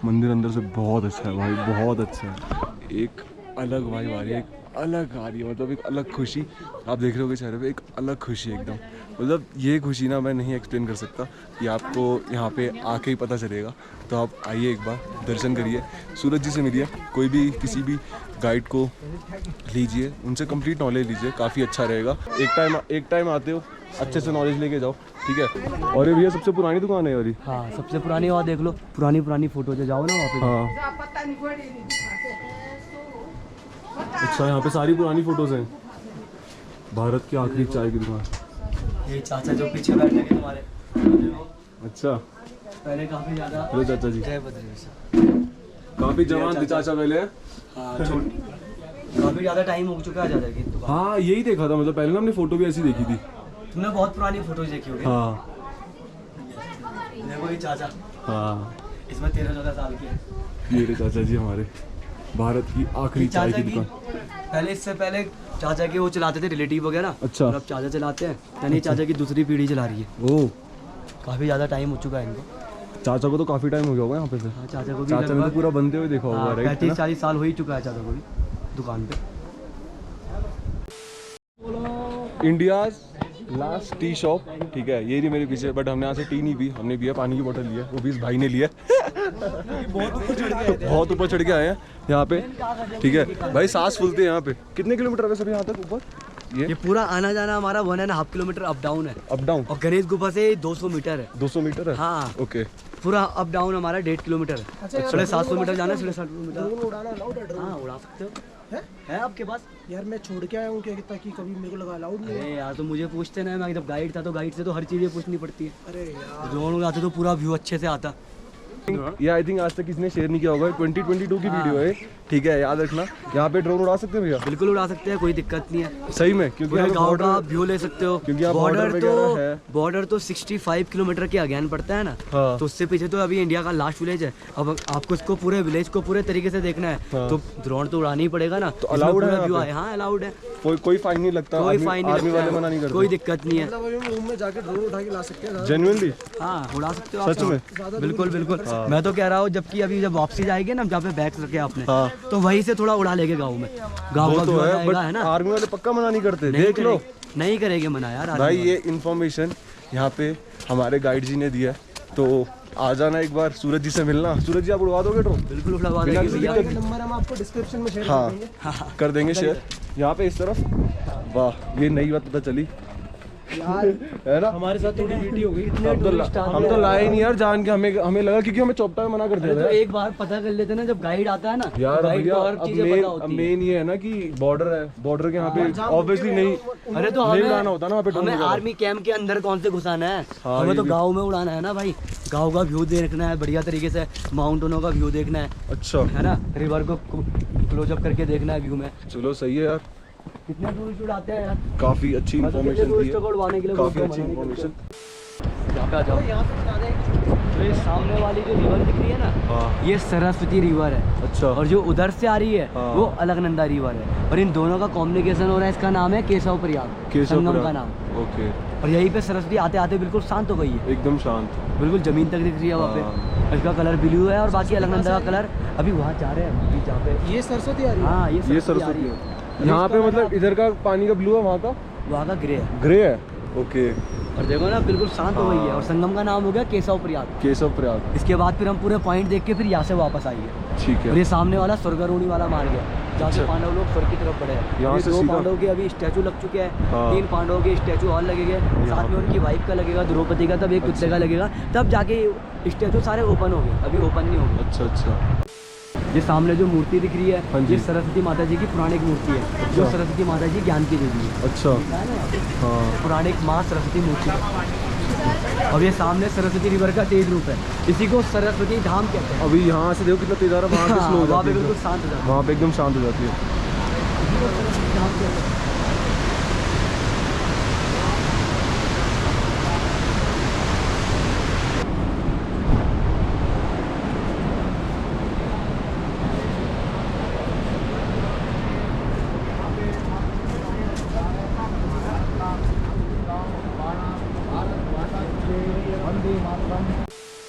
मंदिर अंदर से बहुत अच्छा है भाई, बहुत अच्छा है। एक अलग वाइब आ रही है, एक अलग आ रही है, मतलब एक अलग खुशी आप देख रहे होगे चेहरे पे, एक अलग खुशी एकदम। मतलब ये खुशी ना मैं नहीं एक्सप्लेन कर सकता, कि आपको यहाँ पे आके ही पता चलेगा। तो आप आइए, एक बार दर्शन करिए, सूरज जी से मिलिए, कोई भी किसी भी गाइड को लीजिए, उनसे कंप्लीट नॉलेज लीजिए, काफ़ी अच्छा रहेगा। एक टाइम आते हो, अच्छे से नॉलेज लेके जाओ, ठीक है। और ये भैया सबसे पुरानी दुकान है वाली। हाँ, सबसे पुरानी। वहाँ देख लो, पुरानी फोटो जो जाओ ना वहाँ पे। हाँ। अच्छा, यहाँ पे सारी पुरानी फोटोज हैं। भारत की आखिरी चाय की दुकान। ये चाचा जो पीछे बैठे हैं तुम्हारे। अच्छा। पहले काफी ज्यादा। हेलो चाचा जी। जय बद्री। काफी जवान थे चाचा पहले। हाँ, काफी ज्यादा टाइम हो चुका है चाचा की दुकान। हाँ, यही देखा था, मतलब पहले ना हमने फोटो भी ऐसी देखी थी। तुमने बहुत पुरानी फोटोज देखी होगी। हाँ। देखो ये चाचा। हाँ, इसमें 13-14 साल के हैं। ये रहे चाचा जी हमारे। भारत की आखिरी चाय की दुकान। पहले, इससे पहले चाचा के वो चलाते थे रिलेटिव वगैरह। अच्छा। और अब चाचा चलाते हैं, यानी चाचा की दूसरी पीढ़ी चला रही है। ओह, काफी ज्यादा टाइम हो चुका है इनको। चाचा को तो काफी टाइम हो गया होगा यहाँ पे से। हाँ, चाचा को भी चाचा ने तो पूरा बनते हुए देखा होगा, राइट? 35-40 साल हो ही चुका है चाचा को भी दुकान पे। इंडियाज लास्ट टी शॉप, ठीक है, ये रही मेरे पीछे। बट हमने यहाँ से टी नहीं पी, हमने पिया पानी की बोतल लिया, वो भी इस भाई ने लिया। बहुत ऊपर चढ़ के आए हैं यहाँ पे, ठीक है भाई। सांस फूलते हैं यहाँ पे। कितने किलोमीटर है सर यहाँ तक ऊपर? ये पूरा आना जाना हमारा 1.5 किलोमीटर अप डाउन है। Up down? और गणेश गुफा से 200 मीटर है। 200 मीटर है? हाँ। ओके। पूरा अप डाउन हमारा 1.5 किलोमीटर है। 750 मीटर जाना है, 750 किलोमीटर। उड़ाना अलाउड है? हाँ, उड़ा सकते हो। है आपके पास? यार मैं छोड़ के आया हूँ क्या, ताकि कभी मेरे को लगा अलाउड नहीं है। अरे यार, तो मुझे पूछते ना, मैं जब गाइड था तो गाइड से तो हर चीज़ें पूछनी पड़ती है। अरे यार, ड्रोन उड़ाते तो पूरा व्यू अच्छे से आता। ये आई थिंक आज तक किसने शेयर नहीं किया होगा। 2022 की वीडियो है, ठीक है, याद रखना। यहाँ पे ड्रोन उड़ा सकते हैं भैया? बिल्कुल उड़ा सकते हैं, कोई दिक्कत नहीं है। सही में? क्योंकि गाँव का व्यू ले सकते हो। क्योंकि बॉर्डर तो 65 किलोमीटर के अगेन पड़ता है ना। हाँ। तो उससे पीछे तो अभी इंडिया का लास्ट विलेज है। अब आपको इसको पूरे विलेज को पूरे तरीके से देखना है। हाँ। तो ड्रोन तो उड़ाना ही पड़ेगा ना। तो अलाउड है व्यू है? हाँ, अलाउड है। कोई फाइन नहीं लगता? कोई फाइन नहीं आर्मी वाले मना नहीं लगता, करते? कोई दिक्कत नहीं है। मतलब रूम में जाके ड्रोन उठा के ला सकते हैं। जेन्युइनली? हाँ, उड़ा सकते हो आप। सच में? बिल्कुल बिल्कुल। मैं तो कह रहा हूँ, जबकि अभी जब वापसी जाएगी ना, जहाँ पे बैग्स रखे आपने, हाँ। तो वहीं से थोड़ा उड़ा लेके गाँव में। गाँव का तो व्यू है, आएगा, बट है ना। आर्मी वाले पक्का मना नहीं करते। नहीं देख लो, नहीं करेंगे मना यार भाई। ये इन्फॉर्मेशन यहाँ पे हमारे गाइड जी ने दिया है, तो आ जाना एक बार, सूरज जी से मिलना। सूरज जी, आप उड़वा दोगे ड्रोन? बिल्कुल उड़वा देंगे भैया। नंबर हम आपको डिस्क्रिप्शन में शेयर कर देंगे। हाँ, कर देंगे शेयर। यहाँ पे इस तरफ, वाह, ये नई बात पता चली यार, है ना। हमारे साथ थोड़ी ड्यूटी हो गई। हम तो लाए नहीं यार, जान के। हमें लगा, क्योंकि हमें चौपटा में मना कर दिया तो था एक बार पता कर लेते ना, जब गाइड आता है ना यार। तो गाइड भैया, को और चीजें पता होती है। मेन ये है ना कि बॉर्डर है, बॉर्डर के यहाँ पे ऑब्वियसली नहीं। अरे तो नहीं उड़ाना होता ना वहाँ पे ड्रोन हमें वगैरह। आर्मी कैंप के अंदर कौन से घुसाना है? हाँ, हमें ये तो भी। गांव में उड़ाना है ना भाई। गांव का व्यू देखना है बढ़िया तरीके से, माउंटेनों का व्यू देखना है, अच्छा, है ना। रिवर को क्लोजअप करके देखना है व्यू में। चलो सही है यार। कितने टूरिस्ट उड़ाते हैं यार। काफी अच्छी इन्फॉर्मेशन दी टूरिस्टों को उड़वाने के है, लिए काफी बोलते अच्छी हैं, मना नहीं इन्फॉर्मेशन। करते। यहाँ पे आ जाओ। तो ये सामने वाली जो रिवर दिख रही है ना, हाँ। ये सरस्वती रिवर है। अच्छा। और जो उधर से आ रही है, हाँ। वो अलकनंदा रिवर है। और इन दोनों का कॉम्युनिकेशन हो रहा है। इसका नाम है केशव प्रयाग, संगम का नाम। ओके। और यहीं पे सरस्वती आते आते बिल्कुल शांत हो गई है, एकदम शांत, बिल्कुल जमीन तक दिख रही है वहाँ पे। इसका कलर ब्लू है और बाकी अलकनंदा का कलर अभी वहाँ जा रहे हैं, अभी जहाँ पे ये सरस्वती आ रही है। हाँ, ये ये सरस्वती आ रही सरस्वती है। यहाँ पे, मतलब इधर का पानी का ब्लू है, वहाँ का वहाँ का ग्रे है। ग्रे है। ओके। और देखो ना, बिल्कुल शांत हो गई है। और संगम का नाम हो गया केशव प्रयाग। केशव प्रयाग। इसके बाद फिर हम पूरे पॉइंट देख के फिर यहाँ से वापस आएंगे। ठीक और है। ये सामने वाला स्वर्गारोहणी वाला मार्ग है, जहाँ से अच्छा। पांडव लोग स्वर्ग की तरफ बढ़े हैं। यहाँ ये से 2 सीधा? पांडवों के अभी स्टैचू लग चुके हैं। हाँ। 3 पांडवों के स्टैचू और लगेंगे, साथ में उनकी वाइफ का लगेगा, द्रौपदी का, तब एक कुत्ते का लगेगा, तब जाके स्टैचू सारे ओपन हो गए। अभी ओपन नहीं हो गए। अच्छा अच्छा। ये सामने जो मूर्ति दिख रही हाँ है जी। ये सरस्वती माता जी की पुराणिक मूर्ति है, जो सरस्वती माता जी ज्ञान की देवी है। अच्छा है ना यहाँ पे? हाँ पुराणिक माँ सरस्वती मूर्ति है। और ये सामने सरस्वती रिवर का तेज रूप है, इसी को सरस्वती धाम कहते हैं। अभी यहाँ से देखो कितना तेज आ रहा है, वहाँ पे हाँ, स्लो हो वहाँ जाती पे है बिल्कुल शांत हो जाता है। वहाँ पे एकदम शांत हो जाती है। इसी को सरस्वती धाम कहते हैं।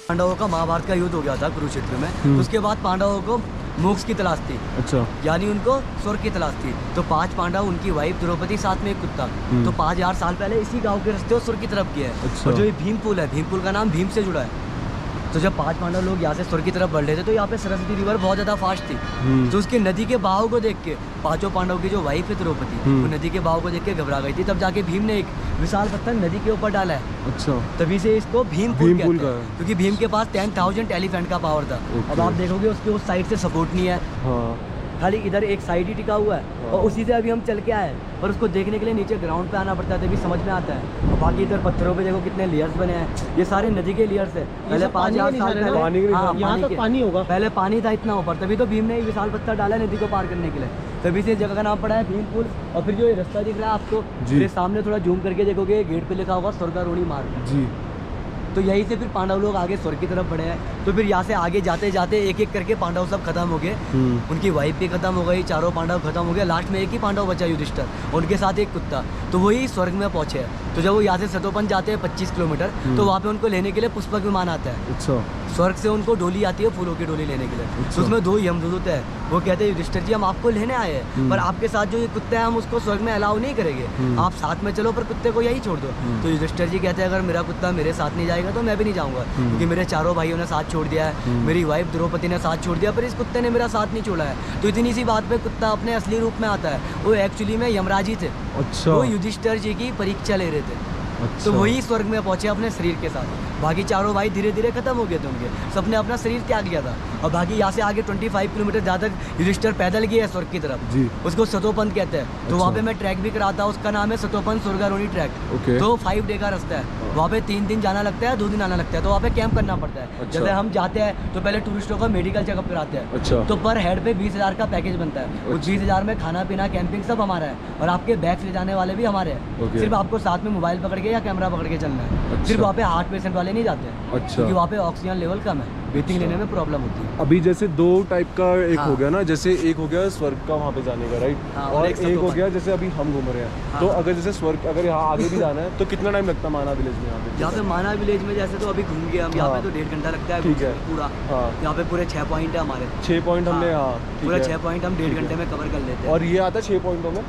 पांडवों का महाभारत का युद्ध हो गया था कुरुक्षेत्र में, उसके बाद पांडवों को मोक्ष की तलाश थी, अच्छा यानी उनको स्वर्ग की तलाश थी। तो 5 पांडव, उनकी वाइफ द्रौपदी, साथ में एक कुत्ता, तो 5000 साल पहले इसी गांव के रास्ते स्वर्ग की तरफ किया है। अच्छा। और जो ये भीमपुल है, भीमपुल का नाम भीम से जुड़ा है। तो जब 5 पांडव लोग यहाँ से स्वर्ग की तरफ बढ़ रहे थे तो यहाँ पे सरस्वती रिवर बहुत ज़्यादा फास्ट थी। तो उसके नदी के बहाव को देख के 5 पांडव की जो वाइफ है द्रौपदी, वो नदी के बहाव को देख के घबरा गई थी। तब जाके भीम ने एक विशाल पत्थर नदी के ऊपर डाला है, अच्छा तभी से इसको भीमपुल भीमपुल कहते हैं, का है। क्योंकि भीम के पास 10,000 एलिफेंट का पावर था। अब आप देखोगे उसके उस साइड से सपोर्ट नहीं है, हाँ खाली इधर एक साइड ही टिका हुआ है, और उसी से अभी हम चल के आए। पर उसको देखने के लिए नीचे ग्राउंड पे आना पड़ता है, तभी समझ में आता है। और बाकी इधर पत्थरों पे देखो कितने लेयर्स बने हैं, ये सारे नदी के लेयर्स है। पहले सब पानी 5000 के साल निशान है ना? पानी के पहले, हाँ, निशान। यहाँ तक के। पानी होगा। पहले पानी था इतना ऊपर, तभी तो भीम ने एक विशाल पत्थर डाला नदी को पार करने के लिए, तभी से इस जगह का नाम पड़ा है भीमपुल। और फिर जो ये रास्ता दिख रहा है आपको, जी। फिर सामने थोड़ा जूम करके देखोगे, गेट पे लिखा होगा स्वर्गारोहणी मार्ग। जी तो यहीं से फिर पांडव लोग आगे स्वर्ग की तरफ बढ़े हैं। तो फिर यहाँ से आगे जाते जाते एक एक करके पांडव सब खत्म हो गए, उनकी वाइफ भी खत्म हो गई, चारों पांडव खत्म हो गए। लास्ट में एक ही पांडव बचा, युधिष्ठिर, उनके साथ एक कुत्ता। तो वही स्वर्ग में पहुंचे हैं। तो जब वो यहाँ से सतोपन जाते हैं 25 किलोमीटर, तो वहाँ पे उनको लेने के लिए पुष्पक विमान आता है। अच्छा स्वर्ग से उनको डोली आती है, फूलों की डोली लेने के लिए। तो उसमें 2 यमदूत है, वो कहते हैं युधिष्ठिर जी हम आपको लेने आए हैं, पर आपके साथ जो ये कुत्ता है हम उसको स्वर्ग में अलाउ नहीं करेंगे, आप साथ में चलो पर कुत्ते को यही छोड़ दो। तो युधिष्ठिर जी कहते हैं अगर मेरा कुत्ता मेरे साथ नहीं जाएगा तो मैं भी नहीं जाऊँगा, क्योंकि मेरे चारों भाइयों ने साथ छोड़ दिया है, मेरी वाइफ द्रौपदी ने साथ छोड़ दिया, पर इस कुत्ते ने मेरा साथ नहीं छोड़ा है। तो इतनी सी बात पे कुत्ता अपने असली रूप में आता है, वो एक्चुअली में यमराज ही थे। अच्छा वो युधिष्ठिर जी की परीक्षा ले रहे थे। अच्छा तो वही स्वर्ग में पहुंचे अपने शरीर के साथ। बाकी चारों भाई धीरे धीरे खत्म हो गए थे, उनके सबने अपना शरीर त्याग लिया था। और बाकी यहाँ से आगे 25 किलोमीटर ज़्यादा युधिष्ठिर पैदल गया है स्वर्ग की तरफ, जी उसको सतोपंथ कहते हैं। तो वहाँ पे मैं ट्रैक भी कराता हूँ, उसका नाम है सतोपंथ स्वर्गारोहणी ट्रैक। ओके। तो 5 डे का रास्ता है, वहाँ पे 3 दिन जाना लगता है, 2 दिन आना लगता है। तो वहाँ पे कैंप करना पड़ता है। अच्छा। जैसे हम जाते हैं तो पहले टूरिस्टों का मेडिकल चेकअप कराते हैं। अच्छा। तो पर हेड पे 20,000 का पैकेज बनता है। उस 20,000 में खाना पीना कैंपिंग सब हमारा है, और आपके बैग्स ले जाने वाले भी हमारे हैं। ओके। सिर्फ आपको साथ में मोबाइल पकड़ के या कैमरा पकड़ के चलना है। अच्छा। सिर्फ वहाँ पे हार्ट पेशेंट वाले नहीं जाते हैं, अच्छा। क्योंकि वहाँ पे ऑक्सीजन लेवल कम है, ब्रीथिंग लेने में प्रॉब्लम होती है। अभी जैसे 2 टाइप का एक हाँ। हो गया ना, जैसे एक हो गया स्वर्ग का वहाँ पे जाने का, राइट, हाँ, और एक एक हो सतोपन। गया जैसे अभी हम घूम रहे हैं। हाँ। तो अगर जैसे स्वर्ग अगर यहाँ आगे भी जाना है तो कितना टाइम लगता है माना विलेज में? यहाँ पे माना विलेज में जैसे तो अभी घूम गए हम, यहाँ हाँ। पे तो 1.5 घंटा लगता है ठीक है। पूरा। हाँ। यहाँ पे पूरे 6 पॉइंट है हमारे, 6 पॉइंट हमने, हाँ। हाँ ठीक पूरे है। 6 पॉइंट हम 1.5 घंटे में कवर कर लेते हैं। और ये आता है 6 पॉइंटों में?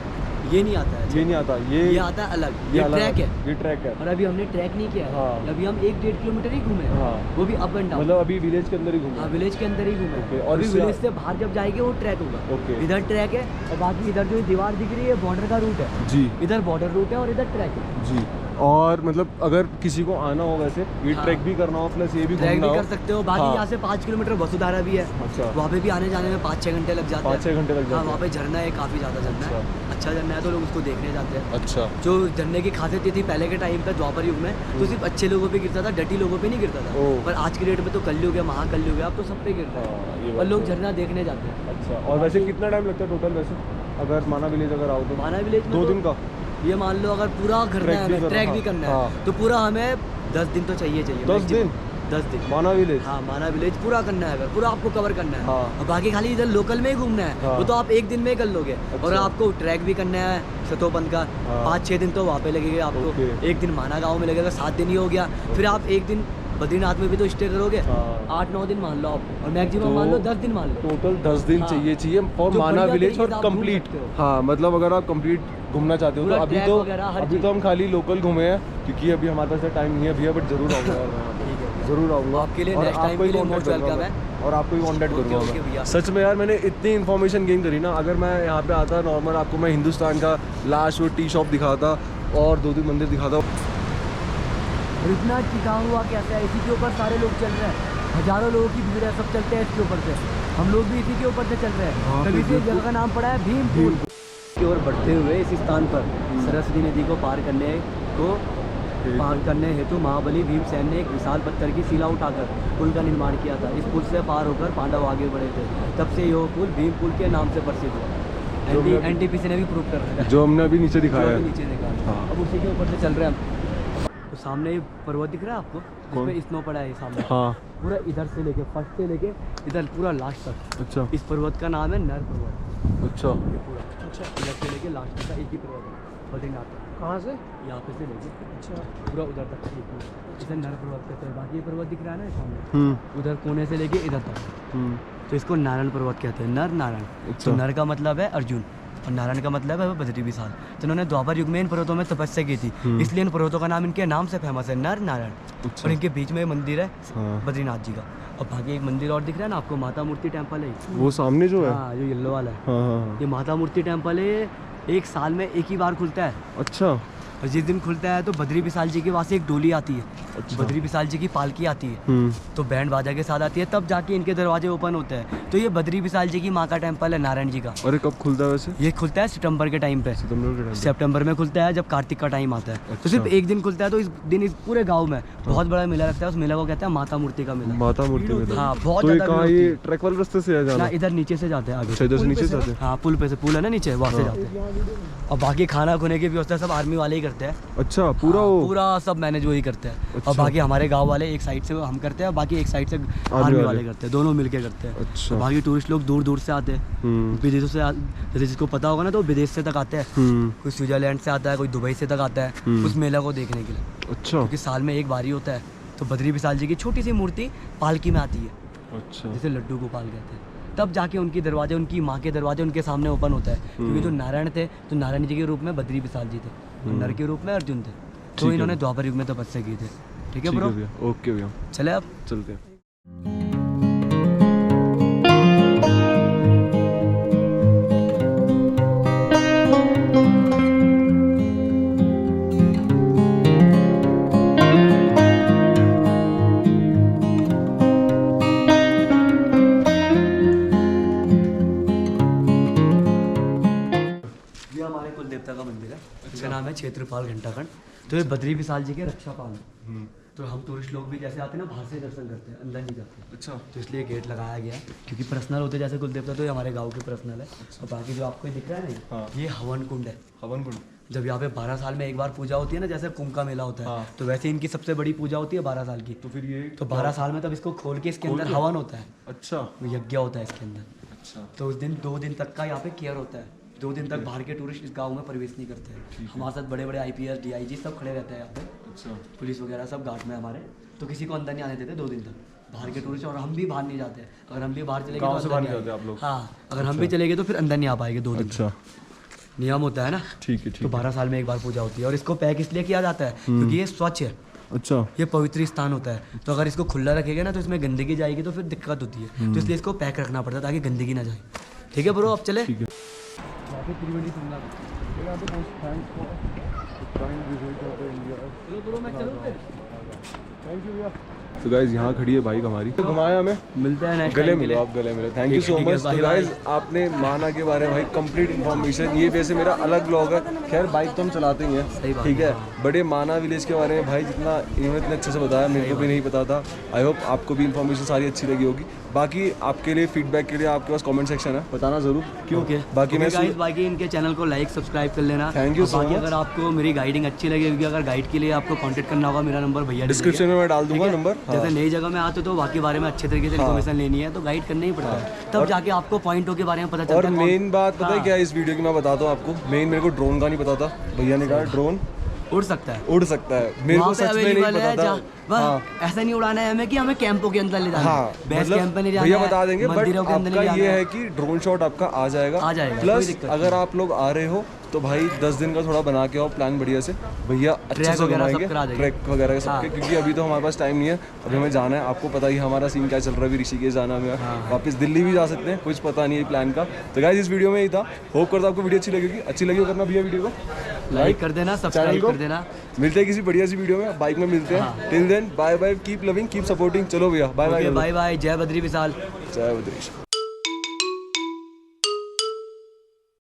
ये नहीं आता है, ये नहीं आता, ये ये आता है अलग, ये अलग ट्रैक है। ये ट्रैक है। और अभी हमने ट्रैक नहीं किया है, हाँ। अभी हम 1-1.5 किलोमीटर ही घूमे हैं। हाँ। वो भी अप एंड डाउन, मतलब अभी विलेज के अंदर ही घूमे? हाँ विलेज के अंदर ही घूमे ओके, हैं। और अभी इससे विलेज से बाहर जब जाएंगे वो ट्रैक होगा। ओके। इधर ट्रैक है, और बाकी इधर जो दीवार दिख रही है बॉर्डर का रूट है। जी इधर बॉर्डर रूट है और इधर ट्रैक है। जी। और मतलब अगर किसी को आना हो वैसे ये हाँ। ट्रैक भी करना हो प्लस ये भी ट्रैक घूमना भी हो, कर सकते हो। बाकी हाँ। यहाँ से 5 किलोमीटर वसुधारा भी है, अच्छा। वहाँ पे भी आने जाने में 5-6 घंटे लग जाते हैं। 5-6 घंटे लग हाँ, जाते वहाँ हैं। पे झरना है, काफ़ी ज़्यादा झरना है, अच्छा झरना है, तो लोग उसको देखने जाते हैं। अच्छा। जो झरने की खासियत ये थी पहले के टाइम पे द्वापर युग में, तो सिर्फ अच्छे लोगों पे गिरता था, डटी लोगों पे नहीं गिरता था। ओह। पर आज की डेट में तो कलयुग है, महाकलयुग है, अब तो सब पे गिरता हाँ, ये है, बात और लोग तो है। झरना देखने जाते हैं। अच्छा। और वैसे कितना टाइम लगता है टोटल वैसे अगर माना विलेज अगर आओ तो? माना विलेज में 2 तो दिन का? ये मान लो अगर पूरा करना ट्रैक है भी हमें, करना, ट्रैक भी हाँ, करना है, हाँ। तो पूरा हमें 10 दिन तो चाहिए 10 दिन? 10 दिन। माना विलेज? हाँ, माना विलेज पूरा करना है, अगर पूरा आपको कवर करना है। हाँ। और बाकी खाली इधर लोकल में ही घूमना है, हाँ। वो तो आप 1 दिन में ही कर लोगे। और अच्छा। आपको ट्रैक भी करना है सतोपंथ का, हाँ। 5-6 दिन तो वहाँ पे लगेगा आपको। ओके। 1 दिन माना गाँव में लगेगा, 7 दिन ही हो गया। फिर आप 1 दिन बद्रीनाथ में भी तो स्टे करोगे, हाँ। 8-9 दिन मान लो आप, और मैक्सिमम मान लो 10 दिन मान लो। टोटल 10 दिन हाँ। चाहिए फॉर जो माना बढ़िया विलेज तरीके और से आप घूम कंप्लीट। सकते हो। हाँ मतलब अगर आप कंप्लीट घूमना चाहते हो तो पूरा अभी ट्रैक तो वगैरह हर अभी चीज़। तो हम खाली लोकल घूमे हैं, क्योंकि अभी हमारे पास टाइम नहीं है भैया, बट जरूर आऊँगा यार मैं यहाँ पे। ठीक है, जरूर आऊँगा आपके लिए और next time आपको ही के लिए contact most welcome करूँगा है। मैं, और आपको ही कॉन्टैक्ट ओके, करूँगा ओके भैया। मैं। सच में यार मैंने इतनी इन्फॉर्मेशन गेन करी ना, अगर मैं यहाँ पे आता नॉर्मल आपको मैं हिंदुस्तान का लास्ट वो टी शॉप दिखाता और 2-3 मंदिर दिखाता। और इतना टिका हुआ कैसा है, इसी के ऊपर सारे लोग चल रहे हैं। हजारों लोगों की भीड़ है, सब चलते हैं इसके ऊपर से, हम लोग भी इसी के ऊपर से चल रहे हैं। तभी से जगह का नाम पड़ा है भीमपुल की ओर बढ़ते हुए इस स्थान पर सरस्वती नदी को पार करने हेतु महाबली भीमसेन ने एक विशाल पत्थर की शिला उठाकर पुल का निर्माण किया था। इस पुल से पार होकर पांडव आगे बढ़े थे, तब से यह पुल भीमपुल के नाम से प्रसिद्ध है। एनटीपीसी ने भी प्रूव कर रखा है, जो हमने अभी नीचे दिखाया है। नीचे देखा। अब उसी के ऊपर से चल रहे हैं हम। तो सामने ये पर्वत दिख रहा है आपको, जिसमें स्नो पड़ा है सामने। हाँ, पूरा इधर से लेके फर्स्ट से लेके इधर पूरा लास्ट तक। अच्छा इस पर्वत का नाम है नर पर्वत। अच्छा ये पूरा इधर से लेके लास्ट तक एक ही पर्वत है, बद्रीनाथ तक। कहाँ से? यहाँ पे से लेके अच्छा पूरा उधर तक एक पूरा। इसे नर पर्वत कहते हैं। बाकी ये पर्वत दिख रहा है ना सामने, उधर कोने से लेके इधर तक, तो इसको नारायण पर्वत कहते हैं। नर नारायण। तो नर का मतलब है अर्जुन और नारायण का मतलब है बद्री विशाल। तो इन्होंने द्वापर युग में इन पर्वतों में तपस्या की थी, इसलिए इन पर्वतों का नाम इनके नाम से फेमस है, नर नारायण। और इनके बीच में मंदिर है बद्रीनाथ जी का। और बाकी एक मंदिर और दिख रहा है ना आपको, माता मूर्ति टेम्पल है। वो सामने जो है, हाँ, जो येलो वाला है, हाँ। ये माता मूर्ति टेम्पल है। एक साल में एक ही बार खुलता है। अच्छा। और जिस दिन खुलता है तो बद्री विशाल जी के वहाँ से एक डोली आती है। अच्छा। बद्री विशाल जी की पालकी आती है, तो बैंड बाजा के साथ आती है, तब जाके इनके दरवाजे ओपन होते हैं। तो ये बद्री विशाल जी की माँ का टेम्पल है, नारायण जी का। अरे कब खुलता है वैसे? ये खुलता है सितंबर के टाइम पे। सितंबर में खुलता है, जब कार्तिक का टाइम आता है। अच्छा। तो सिर्फ एक दिन खुलता है, तो इस दिन इस पूरे गाँव में बहुत बड़ा मेला लगता है। उस मेला को कहते हैं माता मूर्ति का मेला। माता मूर्ति मेला। हाँ, बहुत तो ज्यादा भीड़ ये होती है। ट्रैक वाले रास्ते से जाना? ना, इधर नीचे से जाते हैं आगे। अच्छा, इधर से नीचे से जाते हैं। हाँ, पुल पे से, पुल है ना नीचे, वहाँ से जाते हैं। और बाकी खाना खुने की व्यवस्था सब आर्मी वाले ही करते हैं। अच्छा, पूरा वो पूरा सब मैनेज वही करते हैं। अच्छा। और बाकी हमारे गांव वाले एक साइड से हम करते हैं, और बाकी एक साइड से आर्मी वाले करते हैं, दोनों मिलके करते हैं। अच्छा। तो बाकी टूरिस्ट लोग दूर दूर से आते हैं, विदेशों से जैसे जिसको पता होगा ना, तो विदेश से तक आते हैं। कोई स्विट्जरलैंड से आता है, कोई दुबई से तक आता है उस मेला को देखने के लिए। अच्छा। क्योंकि साल में एक बारी होता है। तो बद्री विशाल जी की छोटी सी मूर्ति पालकी में आती है, अच्छा। जिसे लड्डू गोपाल कहते हैं। तब जाके उनकी दरवाजे, उनकी माँ के दरवाजे उनके सामने ओपन होता है। क्योंकि जो नारायण थे, तो नारायण जी के रूप में बद्री विशाल जी थे, और नर के रूप में अर्जुन थे। तो इन्होंने द्वापर युग में तपस्या की थी। ठीक है ब्रो, ओके भैया, चले अब चलते हैं। ये हमारे कुल देवता का मंदिर है, इसका नाम है क्षेत्रपाल घंटाखंड। तो ये बद्री विशाल जी के रक्षापाल हैं। तो हम टूरिस्ट लोग भी जैसे आते हैं ना, बाहर से दर्शन करते हैं, अंदर नहीं जाते। अच्छा। तो इसलिए गेट लगाया गया है, क्योंकि पर्सनल होते जैसे कुल देवता, तो ये हमारे गांव के पर्सनल है। और बाकी जो आपको दिख रहा है ना, ये हवन कुंड है। हवन कुंड? जब यहाँ पे 12 साल में एक बार पूजा होती है ना, जैसे कुंभ का मेला होता है, तो वैसे इनकी सबसे बड़ी पूजा होती है 12 साल की। तो फिर ये तो 12 साल में तब इसको खोल के इसके अंदर हवन होता है, अच्छा, यज्ञ होता है इसके अंदर। अच्छा। तो उस दिन 2 दिन तक का यहाँ पे केयर होता है। 2 दिन तक बाहर के टूरिस्ट इस गांव में प्रवेश नहीं करते हैं। हमारे साथ बड़े बड़े IPS DIG सब खड़े रहते हैं यहाँ पे। अच्छा। पुलिस वगैरह सब घाट में हमारे। तो किसी को अंदर नहीं आने देते 2 दिन तक बाहर के टूरिस्ट। और हम भी बाहर नहीं जाते। अगर हम भी बाहर चले गए गाँव तो से अंदर बाहर नहीं नहीं जाते आप लोग? हाँ, अगर हम भी चले गए तो फिर अंदर नहीं आ पाएंगे 2 दिन। अच्छा, नियम होता है ना। ठीक है, ठीक तो 12 साल में एक बार पूजा होती है। और इसको पैक इसलिए किया जाता है क्योंकि ये स्वच्छ है। अच्छा। ये पवित्र स्थान होता है। तो अगर इसको खुला रखेगा ना, तो इसमें गंदगी जाएगी, तो फिर दिक्कत होती है। तो इसलिए इसको पैक रखना पड़ता है ताकि गंदगी ना जाए। ठीक है ब्रो, अब चले। ठीक है। तो गाइज यहाँ खड़ी है बाइक हमारी, तो घुमाया हमें, मिलते हैं नेक्स्ट गले टाइम के मिलो लिए। आप, गले मिलो। थैंक यू सो ठीक है, मच। bye तो गाइज आपने माना के बारे में भाई कंप्लीट इन्फॉर्मेशन, ये वैसे मेरा अलग ब्लॉग है। खैर बाइक तो हम चलाते ही सही हैं, बात ठीक है, है। बड़े माना विलेज के बारे में भाई जितना इन्होंने इतने अच्छे से बताया, मेरे को भी नहीं पता था। आई होप आपको भी इन्फॉर्मेशन सारी अच्छी लगी होगी। बाकी आपके लिए फीडबैक के लिए आपके पास कमेंट सेक्शन है, बताना जरूर क्यों। बाकी मैं बाकी इनके चैनल को लाइक सब्सक्राइब कर लेना। Thank you so बाकी much। अगर आपको मेरी गाइडिंग अच्छी लगे, क्योंकि अगर गाइड के लिए आपको कांटेक्ट करना होगा, मेरा नंबर भैया डिस्क्रिप्शन में मैं डाल दूंगा नंबर। जैसे नई जगह में आते हो तो बाकी बारे में अच्छे तरीके से इन्फॉर्मेशन लेनी है, तो गाइड करना ही पड़ता है। तब जाके आपको पॉइंटों के बारे में पता चलता और है। मेन बात पता है क्या है इस वीडियो की, मैं बताता हूँ आपको। मेन मेरे को ड्रोन का नहीं पता था, भैया ने कहा ड्रोन उड़ सकता है, उड़ सकता है, मेरे को सच में नहीं पता था। हाँ, ऐसा नहीं उड़ाना है हमें कि हमें कैंपों के अंदर ले जाना है। हाँ, बेस कैंप पे नहीं जाना भैया है, बता देंगे। बट मंदिरों के अंदर आपका नहीं ये जाना है कि ड्रोन शॉट आपका आ जाएगा। आ जाएगा, कोई प्लस दिक्कत अगर आप लोग आ रहे हो तो तो भाई 10 दिन का थोड़ा बना के आओ प्लान बढ़िया से, भैया अच्छे ट्रैक से वगैरह सब घुमाएंगे, करा देंगे। ट्रैक वगैरह सबके, हाँ। क्योंकि अभी तो हमारे पास टाइम नहीं है, अभी हमें जाना है, आपको पता ही हमारा सीन क्या चल रहा है, अभी ऋषिकेश जाना है, वापस दिल्ली भी जा सकते हैं, कुछ पता नहीं है प्लान का। तो गाइस इस वीडियो में ही था, होप करता आपको वीडियो अच्छी लगेगी, अच्छी लगी हो करना भैया वीडियो को लाइक कर देना, चैनल सब्सक्राइब को। कर देना। मिलते हैं किसी बढ़िया सी वीडियो में, बाइक में मिलते हैं, till then bye bye, keep loving keep supporting, चलो भैया बाय बाय, बाय बाय, जय बद्री विशाल। जय बद्रीश।